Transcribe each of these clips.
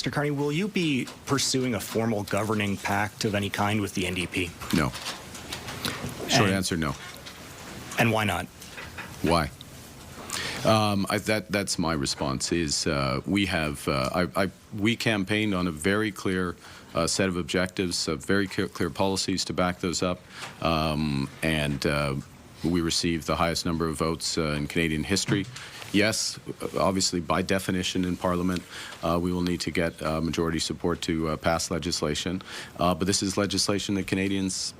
Mr. Carney, will you be pursuing a formal governing pact of any kind with the NDP? No. Short answer, no. And why not? Why? That's my response. Is we campaigned on a very clear set of objectives, very clear policies to back those up, and we received the highest number of votes in Canadian history. Yes, obviously, by definition in Parliament, we will need to get majority support to pass legislation. But this is legislation that Canadians,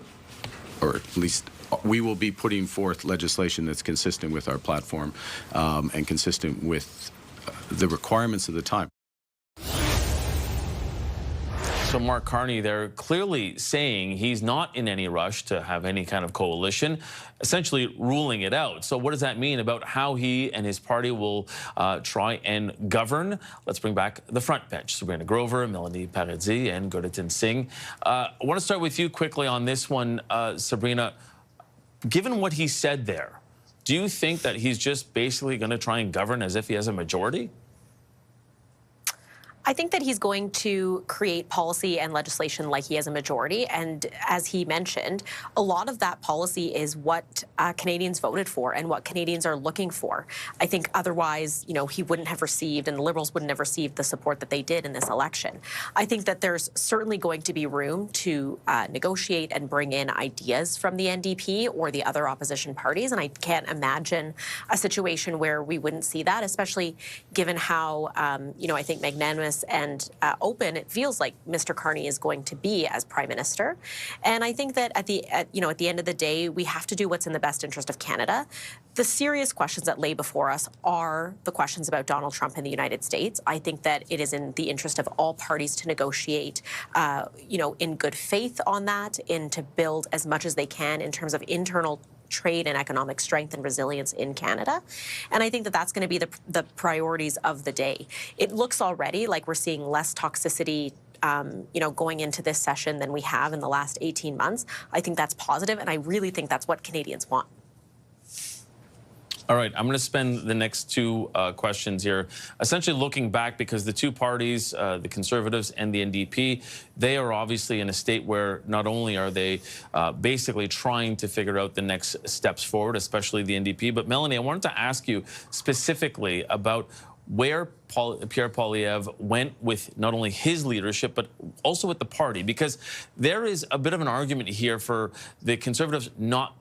or at least we will be putting forth legislation that's consistent with our platform and consistent with the requirements of the time. So Mark Carney, they're clearly saying he's not in any rush to have any kind of coalition, essentially ruling it out. So what does that mean about how he and his party will try and govern? Let's bring back the front bench. Sabrina Grover, Melanie Paradzi, and Jagmeet Singh. I want to start with you quickly on this one, Sabrina. Given what he said there, do you think that he's just basically going to try and govern as if he has a majority? I think that he's going to create policy and legislation like he has a majority. And as he mentioned, a lot of that policy is what Canadians voted for and what Canadians are looking for. I think otherwise, he wouldn't have received, and the Liberals wouldn't have received the support that they did in this election. I think that there's certainly going to be room to negotiate and bring in ideas from the NDP or the other opposition parties. And I can't imagine a situation where we wouldn't see that, especially given how, I think magnanimous and open it feels like Mr. Carney is going to be as Prime Minister. And I think that at the end of the day, we have to do what's in the best interest of Canada. The serious questions that lay before us are the questions about Donald Trump in the United States. I think that it is in the interest of all parties to negotiate, in good faith on that, and to build as much as they can in terms of internal trade and economic strength and resilience in Canada. And I think that that's going to be the priorities of the day. It looks already like we're seeing less toxicity going into this session than we have in the last 18 months. I think that's positive, and I really think that's what Canadians want. All right, I'm going to spend the next two questions here essentially looking back, because the two parties, the Conservatives and the NDP, they are obviously in a state where not only are they basically trying to figure out the next steps forward, especially the NDP, but Melanie, I wanted to ask you specifically about where Pierre Poilievre went with not only his leadership, but also with the party, because there is a bit of an argument here for the Conservatives not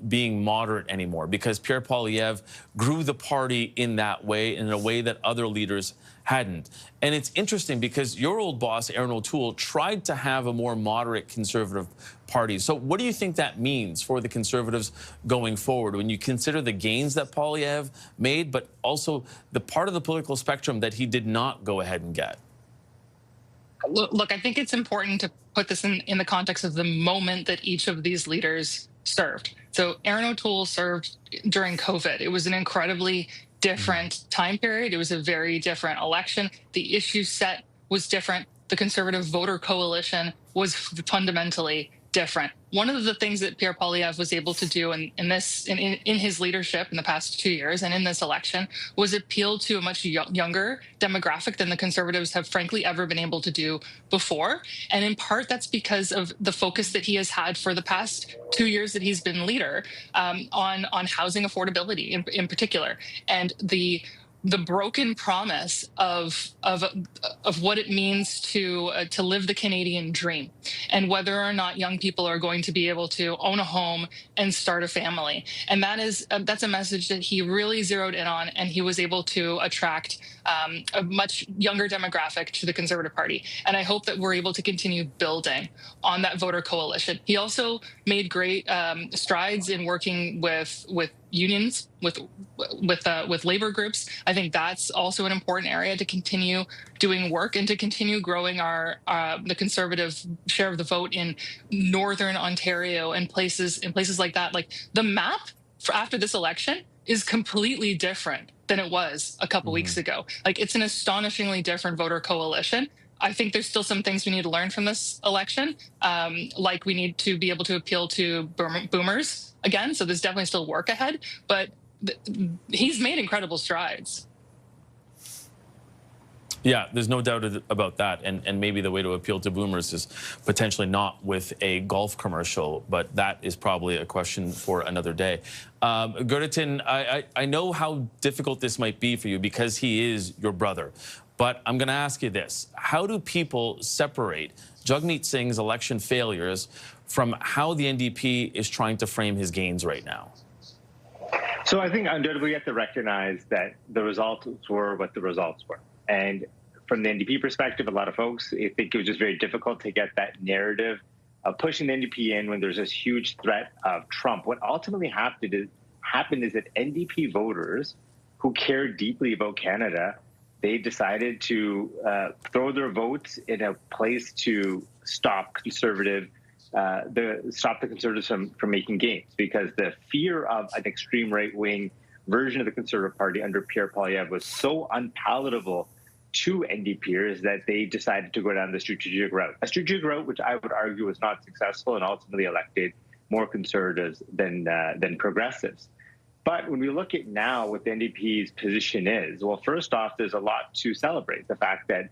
being moderate anymore, because Pierre Poilievre grew the party in that way, in a way that other leaders hadn't. And it's interesting because your old boss, Aaron O'Toole, tried to have a more moderate Conservative party. So what do you think that means for the Conservatives going forward when you consider the gains that Poilievre made, but also the part of the political spectrum that he did not go ahead and get? Look, I think it's important to put this in the context of the moment that each of these leaders served. So Aaron O'Toole served during COVID. It was an incredibly different time period. It was a very different election. The issue set was different. The Conservative voter coalition was fundamentally different. One of the things that Pierre Poilievre was able to do in his leadership in the past 2 years and in this election was appeal to a much younger demographic than the Conservatives have frankly ever been able to do before. And in part, that's because of the focus that he has had for the past 2 years that he's been leader on housing affordability in particular, and the broken promise of what it means to live the Canadian dream, and whether or not young people are going to be able to own a home and start a family. And that's a message that he really zeroed in on, and he was able to attract a much younger demographic to the Conservative Party. And I hope that we're able to continue building on that voter coalition. He also made great strides in working with unions, with labor groups. I think that's also an important area to continue doing work and to continue growing the Conservative share of the vote in Northern Ontario and places like that. Like, the map for after this election is completely different than it was a couple weeks ago. Like, it's an astonishingly different voter coalition. I think there's still some things we need to learn from this election, like we need to be able to appeal to boomers again. So there's definitely still work ahead, but he's made incredible strides. Yeah, there's no doubt about that. And maybe the way to appeal to boomers is potentially not with a golf commercial, but that is probably a question for another day. Gurritin, I know how difficult this might be for you because he is your brother. But I'm going to ask you this. How do people separate Jagmeet Singh's election failures from how the NDP is trying to frame his gains right now? So I think undoubtedly we have to recognize that the results were what the results were. And from the NDP perspective, a lot of folks think it was just very difficult to get that narrative of pushing the NDP in when there's this huge threat of Trump. What ultimately happened is that NDP voters who care deeply about Canada, they decided to throw their votes in a place to stop the Conservatives from making gains, because the fear of an extreme right-wing version of the Conservative Party under Pierre Poilievre was so unpalatable to NDPers that they decided to go down the strategic route. A strategic route which I would argue was not successful and ultimately elected more Conservatives than progressives. But when we look at now what the NDP's position is, well, first off, there's a lot to celebrate. The fact that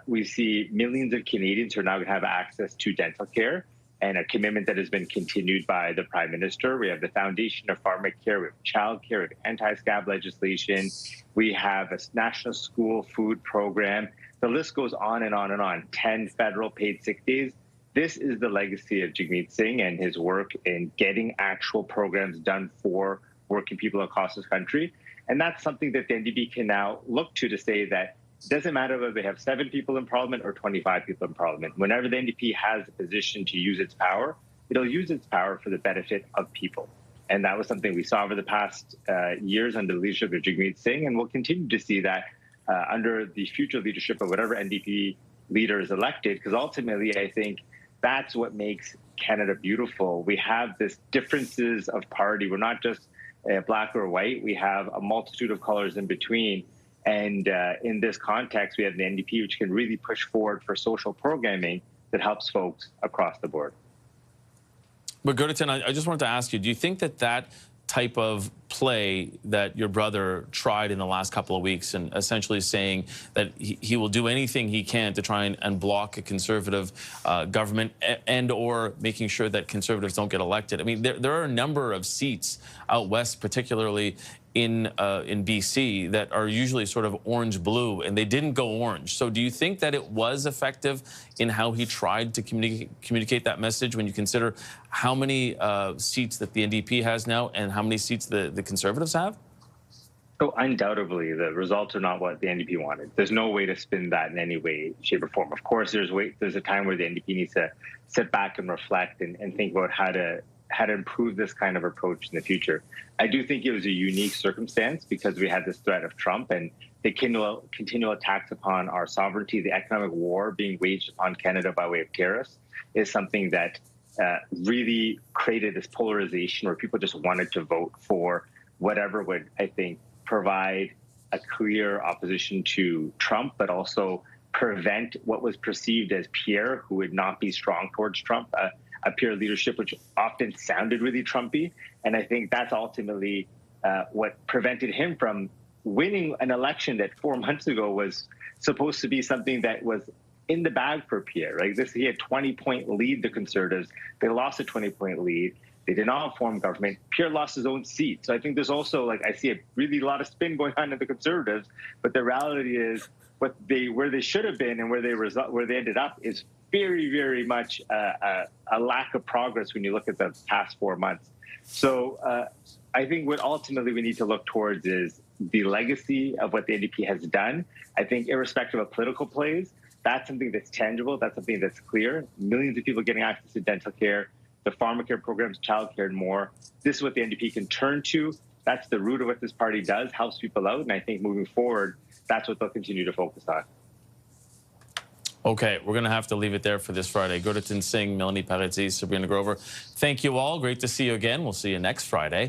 we see millions of Canadians who are now going to have access to dental care, and a commitment that has been continued by the Prime Minister. We have the foundation of pharmacare, we have child care, we have anti-scab legislation, we have a national school food program. The list goes on and on and on. 10 federal paid sick days. This is the legacy of Jagmeet Singh and his work in getting actual programs done for working people across this country. And that's something that the NDP can now look to say that it doesn't matter whether they have 7 people in Parliament or 25 people in Parliament. Whenever the NDP has a position to use its power, it'll use its power for the benefit of people. And that was something we saw over the past years under the leadership of Jagmeet Singh, and we'll continue to see that under the future leadership of whatever NDP leader is elected, because ultimately I think that's what makes Canada beautiful. We have this differences of party. We're not just black or white. We have a multitude of colors in between. And in this context, we have the NDP, which can really push forward for social programming that helps folks across the board. But Gurritin, I just wanted to ask you, do you think that that type of play that your brother tried in the last couple of weeks, and essentially saying that he will do anything he can to try and block a Conservative government and or making sure that Conservatives don't get elected? I mean, there are a number of seats out west, particularly in BC, that are usually sort of orange-blue, and they didn't go orange. So do you think that it was effective in how he tried to communicate that message when you consider how many seats that the NDP has now and how many seats the Conservatives have? So undoubtedly, the results are not what the NDP wanted. There's no way to spin that in any way, shape, or form. Of course, there's a time where the NDP needs to sit back and reflect and think about how to improve this kind of approach in the future. I do think it was a unique circumstance because we had this threat of Trump and the continual attacks upon our sovereignty. The economic war being waged upon Canada by way of tariffs is something that really created this polarization where people just wanted to vote for whatever would, I think, provide a clear opposition to Trump, but also prevent what was perceived as Pierre, who would not be strong towards Trump, a Pierre leadership which often sounded really Trumpy. And I think that's ultimately what prevented him from winning an election that 4 months ago was supposed to be something that was in the bag for Pierre. Right? He had 20-point lead, the Conservatives. They lost a 20-point lead. They did not form government. Pierre lost his own seat. So I think there's also, I see a lot of spin going on in the Conservatives, but the reality is where they should have been and where they ended up is very, very much a lack of progress when you look at the past 4 months. So I think what ultimately we need to look towards is the legacy of what the NDP has done. I think irrespective of political plays, that's something that's tangible. That's something that's clear. Millions of people getting access to dental care, the pharmacare programs, childcare, and more. This is what the NDP can turn to. That's the root of what this party does, helps people out. And I think moving forward, that's what they'll continue to focus on. Okay, we're going to have to leave it there for this Friday. Gurritin Singh, Melanie Paradis, Sabrina Grover, thank you all. Great to see you again. We'll see you next Friday.